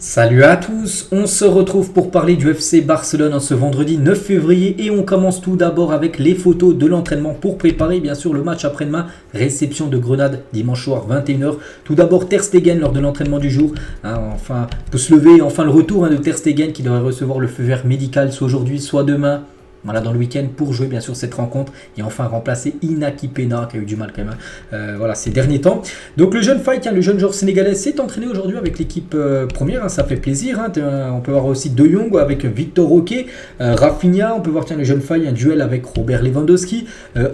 Salut à tous, on se retrouve pour parler du FC Barcelone en ce vendredi 9 février et on commence tout d'abord avec les photos de l'entraînement pour préparer bien sûr le match après-demain, réception de Grenade dimanche soir 21h. Tout d'abord Ter Stegen lors de l'entraînement du jour, enfin peut se lever, enfin le retour de Ter Stegen qui devrait recevoir le feu vert médical soit aujourd'hui soit demain. Voilà, dans le week-end pour jouer bien sûr cette rencontre et enfin remplacer Inaki Peña qui a eu du mal quand même voilà, ces derniers temps. Donc le jeune Faye, le jeune joueur sénégalais s'est entraîné aujourd'hui avec l'équipe première, ça fait plaisir. On peut voir aussi De Jong avec Victor Roque, Rafinha, on peut voir le jeune Faye, un duel avec Robert Lewandowski,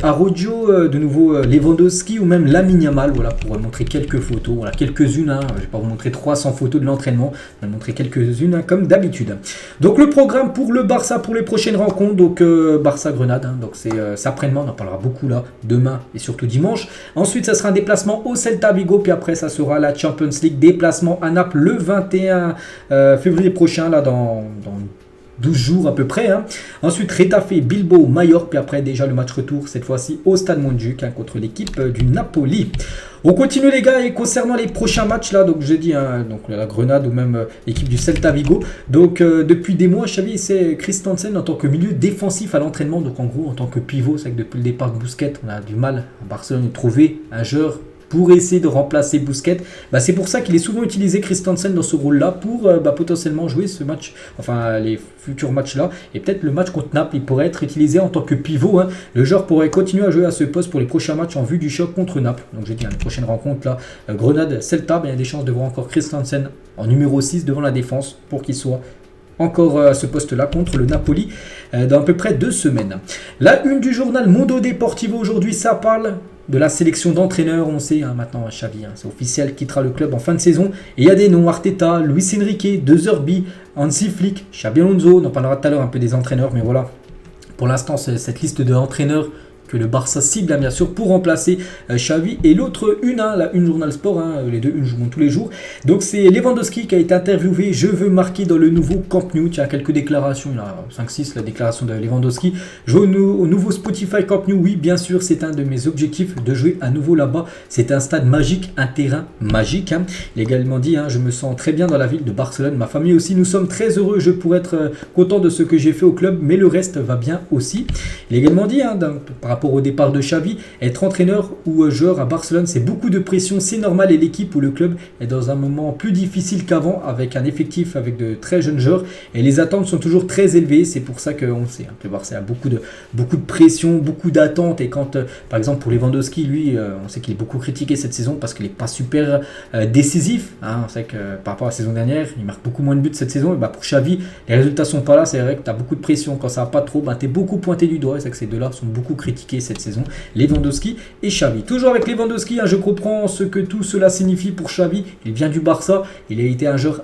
Araujo, de nouveau Lewandowski ou même Lamine Yamal, voilà, pour montrer quelques photos, voilà, quelques-unes, je ne vais pas vous montrer 300 photos de l'entraînement, je vais vous montrer quelques-unes comme d'habitude. Donc le programme pour le Barça pour les prochaines rencontres, donc Barça-Grenade, donc c'est après-demain, on en parlera beaucoup là, demain et surtout dimanche. Ensuite, ça sera un déplacement au Celta Vigo, puis après, ça sera la Champions League, déplacement à Naples le 21 février prochain, là dans 12 jours à peu près. Ensuite, Retafe, Bilbao, Mallorca, puis après déjà le match retour, cette fois-ci au Stade Montjuïc contre l'équipe du Napoli. On continue les gars et concernant les prochains matchs là, donc j'ai dit donc la Grenade ou même l'équipe du Celta Vigo. Donc depuis des mois, Xavi c'est Christensen en tant que milieu défensif à l'entraînement, donc en gros en tant que pivot, c'est que depuis le départ de Busquets, on a du mal à Barcelone de trouver un joueur pour essayer de remplacer Busquets. C'est pour ça qu'il est souvent utilisé Christensen dans ce rôle-là pour potentiellement jouer ce match, enfin les futurs matchs là, et peut-être le match contre Naples, il pourrait être utilisé en tant que pivot. Le joueur pourrait continuer à jouer à ce poste pour les prochains matchs en vue du choc contre Naples. Donc j'ai dit, la prochaine rencontre là, Grenade-Celta, il y a des chances de voir encore Christensen en numéro 6 devant la défense pour qu'il soit encore à ce poste-là contre le Napoli dans à peu près 2 semaines. La une du journal Mundo Deportivo aujourd'hui, ça parle de la sélection d'entraîneurs. On sait maintenant Xavi, c'est officiel, quittera le club en fin de saison. Et il y a des noms, Arteta, Luis Enrique, De Zerbi, Hansi Flick, Xabi Alonso. On en parlera tout à l'heure un peu des entraîneurs, mais voilà. Pour l'instant, c'est cette liste d'entraîneurs que le Barça cible bien sûr pour remplacer Xavi. Et l'autre la une Journal Sport, les deux une je monte tous les jours. Donc c'est Lewandowski qui a été interviewé. Je veux marquer dans le nouveau Camp Nou. Il y a quelques déclarations, il y en a 5-6 la déclaration de Lewandowski. Jouer au nouveau Spotify Camp Nou, oui bien sûr c'est un de mes objectifs de jouer à nouveau là-bas. C'est un stade magique, un terrain magique. Il a également dit, je me sens très bien dans la ville de Barcelone. Ma famille aussi, nous sommes très heureux. Je pourrais être content de ce que j'ai fait au club, mais le reste va bien aussi. Il a également dit, par rapport au départ de Xavi, être entraîneur ou joueur à Barcelone, c'est beaucoup de pression, c'est normal et l'équipe ou le club est dans un moment plus difficile qu'avant avec un effectif avec de très jeunes joueurs et les attentes sont toujours très élevées. C'est pour ça qu'on sait que le Barça a beaucoup de pression, beaucoup d'attentes et quand par exemple pour Lewandowski, lui, on sait qu'il est beaucoup critiqué cette saison parce qu'il n'est pas super décisif. On sait que par rapport à la saison dernière, il marque beaucoup moins de buts cette saison. Et pour Xavi, les résultats sont pas là. C'est vrai que tu as beaucoup de pression. Quand ça va pas trop, tu es beaucoup pointé du doigt. C'est que ces deux-là sont beaucoup critiqués cette saison, Lewandowski et Xavi. Toujours avec Lewandowski, je comprends ce que tout cela signifie pour Xavi. Il vient du Barça, il a été un joueur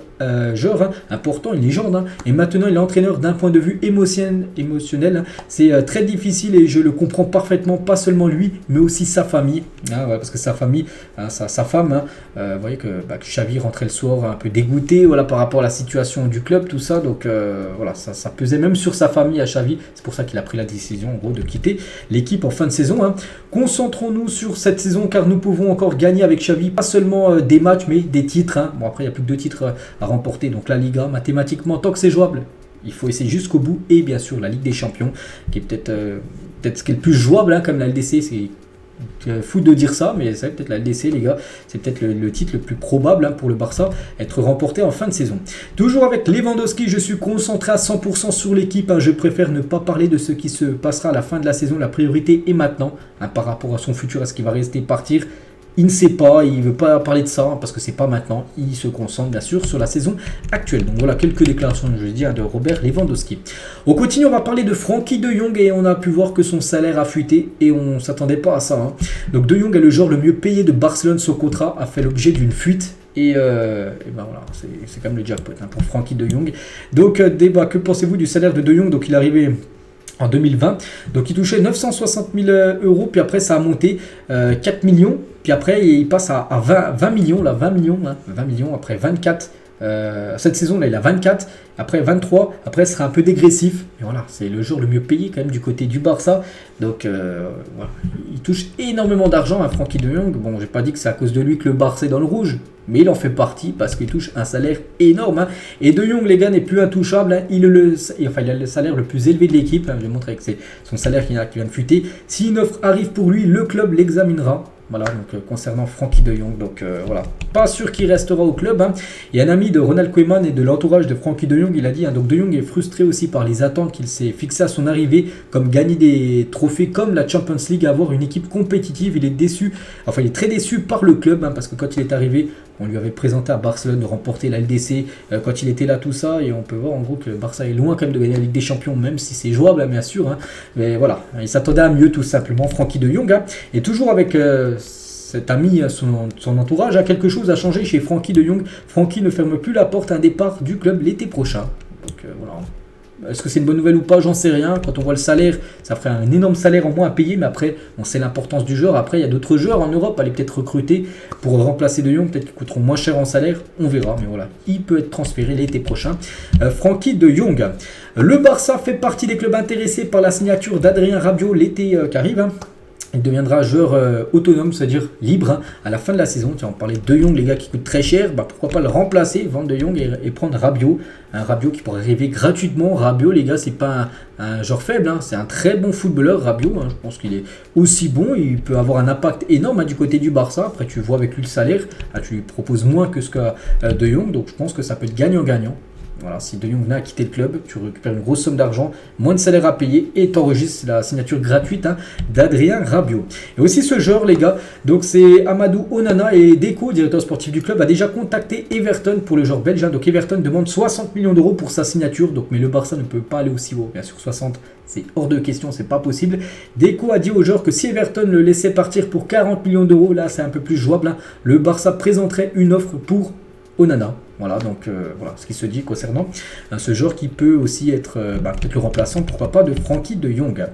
important, une légende, et maintenant il est entraîneur d'un point de vue émotionnel. C'est très difficile et je le comprends parfaitement, pas seulement lui, mais aussi sa famille. Parce que sa famille, sa femme, vous voyez que Xavi rentrait le soir un peu dégoûté par rapport à la situation du club, tout ça. Donc ça pesait même sur sa famille à Xavi. C'est pour ça qu'il a pris la décision en gros de quitter l'équipe en fin de saison. Concentrons-nous sur cette saison car nous pouvons encore gagner avec Xavi, pas seulement des matchs mais des titres. Bon après il n'y a plus que 2 titres à remporter, donc la Liga mathématiquement tant que c'est jouable il faut essayer jusqu'au bout et bien sûr la Ligue des Champions qui est peut-être ce qui est le plus jouable comme la LDC. C'est fou de dire ça, mais c'est peut-être la LDC les gars, c'est peut-être le titre le plus probable pour le Barça, être remporté en fin de saison. Toujours avec Lewandowski, je suis concentré à 100% sur l'équipe, je préfère ne pas parler de ce qui se passera à la fin de la saison, la priorité est maintenant, par rapport à son futur, à ce qui va rester partir. Il ne sait pas, il ne veut pas parler de ça parce que c'est pas maintenant. Il se concentre bien sûr sur la saison actuelle. Donc voilà quelques déclarations de Robert Lewandowski. On continue, on va parler de Frenkie de Jong et on a pu voir que son salaire a fuité et on ne s'attendait pas à ça. Donc de Jong est le joueur le mieux payé de Barcelone. Son contrat a fait l'objet d'une fuite. Et voilà, c'est quand même le jackpot pour Frenkie de Jong. Donc que pensez-vous du salaire de Jong? Donc il est arrivé en 2020, donc il touchait 960 000 euros, puis après ça a monté 4 millions, puis après il passe à 20 millions, 20 millions, après 24 Cette saison, là, il a 24. Après 23, après ce sera un peu dégressif. Et voilà, c'est le joueur le mieux payé quand même du côté du Barça. Donc voilà, il touche énormément d'argent à Frenkie de Jong. Bon, j'ai pas dit que c'est à cause de lui que le Barça est dans le rouge, mais il en fait partie parce qu'il touche un salaire énorme. Hein. Et de Jong, les gars, n'est plus intouchable. Hein. Il a le salaire le plus élevé de l'équipe. Hein. Je vais montrer avec son salaire qui vient de fuiter. Si une offre arrive pour lui, le club l'examinera. Voilà, donc concernant Frenkie de Jong, donc voilà, pas sûr qu'il restera au club. Hein. Il y a un ami de Ronald Koeman et de l'entourage de Frenkie de Jong, il a dit, hein, donc de Jong est frustré aussi par les attentes qu'il s'est fixées à son arrivée, comme gagner des trophées comme la Champions League, avoir une équipe compétitive. Il est déçu, enfin il est très déçu par le club, hein, parce que quand il est arrivé, on lui avait présenté à Barcelone de remporter la LDC, quand il était là, tout ça, et on peut voir en gros que le Barça est loin quand même de gagner la Ligue des Champions, même si c'est jouable, hein, bien sûr. Hein. Mais voilà, il s'attendait à mieux tout simplement, Frenkie de Jong. Hein. Et toujours avec... cet ami, son entourage, a quelque chose à changer chez Frenkie de Jong. Frenkie ne ferme plus la porte à un départ du club l'été prochain. Donc voilà. Est-ce que c'est une bonne nouvelle ou pas? J'en sais rien. Quand on voit le salaire, ça ferait un énorme salaire en moins à payer. Mais après, on sait l'importance du joueur. Après, il y a d'autres joueurs en Europe. Allez peut-être recruter pour remplacer de Jong. Peut-être qu'ils coûteront moins cher en salaire. On verra. Mais voilà, il peut être transféré l'été prochain. Frenkie de Jong. Le Barça fait partie des clubs intéressés par la signature d'Adrien Rabiot l'été qui arrive. Hein. Il deviendra joueur autonome, c'est-à-dire libre hein, à la fin de la saison. Tiens, on parlait de Jong, les gars qui coûtent très cher. Bah, pourquoi pas le remplacer, vendre de Jong et prendre Rabiot. Un Rabiot qui pourrait arriver gratuitement. Rabiot, les gars, c'est pas un joueur faible. Hein, c'est un très bon footballeur, Rabiot. Hein, je pense qu'il est aussi bon. Il peut avoir un impact énorme hein, du côté du Barça. Après, tu vois avec lui le salaire. Ah, tu lui proposes moins que ce qu'a de Jong. Donc, je pense que ça peut être gagnant-gagnant. Voilà, si De Jong venait à quitter le club, tu récupères une grosse somme d'argent, moins de salaire à payer et tu enregistres la signature gratuite hein, d'Adrien Rabiot. Et aussi ce joueur, les gars, donc c'est Amadou Onana et Deco, directeur sportif du club, a déjà contacté Everton pour le joueur belge. Hein. Donc Everton demande 60 millions d'euros pour sa signature, donc, mais le Barça ne peut pas aller aussi haut. Bien sûr, 60, c'est hors de question, c'est pas possible. Deco a dit au joueur que si Everton le laissait partir pour 40 millions d'euros, là c'est un peu plus jouable. Hein. Le Barça présenterait une offre pour Onana. Voilà, donc voilà ce qui se dit concernant ce joueur qui peut aussi être peut-être le remplaçant, pourquoi pas, de Frenkie de Jong.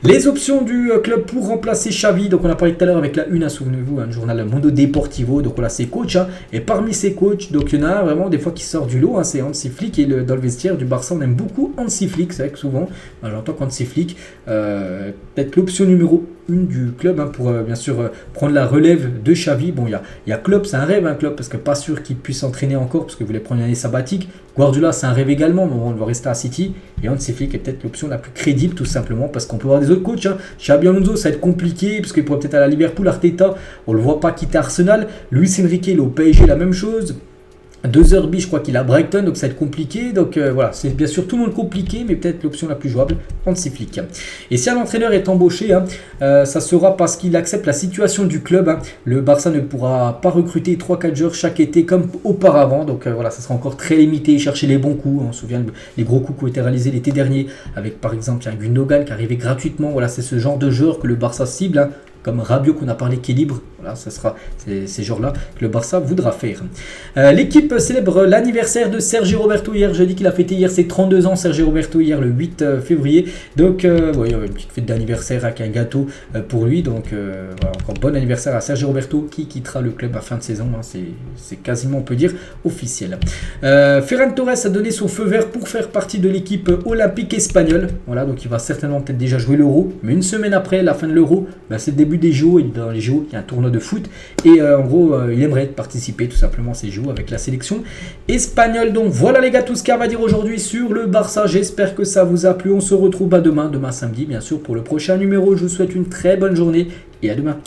Les options du club pour remplacer Xavi, donc on a parlé tout à l'heure avec la une, hein, souvenez-vous, un journal Mundo Deportivo, donc voilà, c'est coach, hein, et parmi ces coachs, donc il y en a un vraiment des fois qui sort du lot, hein, c'est Hansi Flick, et dans le vestiaire du Barça, on aime beaucoup Hansi Flick, c'est vrai que souvent, j'entends qu'Hansi Flick, peut-être l'option numéro 1 du club, hein, pour bien sûr prendre la relève de Xavi. Bon, il y a Klopp, c'est un rêve, un Klopp, parce que pas sûr qu'il puisse s'entraîner encore, parce qu'il voulait prendre une année sabbatique. Guardiola, c'est un rêve également, mais on va rester à City. Et Hansi Flick est peut-être l'option la plus crédible, tout simplement, parce qu'on peut avoir des autres coachs. Hein. Xabi Alonso, ça va être compliqué, parce qu'il pourrait peut-être aller à Liverpool. Arteta, on le voit pas quitter Arsenal. Luis Enrique, il est au PSG, la même chose. 2h, je crois qu'il a Brighton, donc ça va être compliqué. Donc voilà, c'est bien sûr tout le monde compliqué, mais peut-être l'option la plus jouable, Hansi Flick. Et si un entraîneur est embauché, hein, ça sera parce qu'il accepte la situation du club. Hein. Le Barça ne pourra pas recruter 3-4 joueurs chaque été comme auparavant. Donc voilà, ça sera encore très limité, chercher les bons coups. On se souvient des gros coups qui ont été réalisés l'été dernier, avec par exemple un Gundogan qui arrivait gratuitement. Voilà, c'est ce genre de joueur que le Barça cible. Hein. Comme Rabiot qu'on a parlé qui est libre, voilà, ce sera ces jours-là que le Barça voudra faire. L'équipe célèbre l'anniversaire de Sergio Roberto hier. Je dis qu'il a fêté hier ses 32 ans, Sergio Roberto, hier le 8 février. Donc, il y avait une petite fête d'anniversaire avec un gâteau pour lui. Donc, voilà, encore bon anniversaire à Sergio Roberto qui quittera le club à fin de saison. Hein, c'est quasiment, on peut dire, officiel. Ferran Torres a donné son feu vert pour faire partie de l'équipe olympique espagnole. Voilà, donc il va certainement peut-être déjà jouer l'Euro. Mais une semaine après la fin de l'Euro, c'est le début des JO, et dans les JO, il y a un tournoi de foot, et en gros, il aimerait participer tout simplement à ces JO avec la sélection espagnole. Donc voilà les gars, tout ce qu'il y a à dire aujourd'hui sur le Barça. J'espère que ça vous a plu. On se retrouve demain samedi, bien sûr, pour le prochain numéro. Je vous souhaite une très bonne journée, et à demain.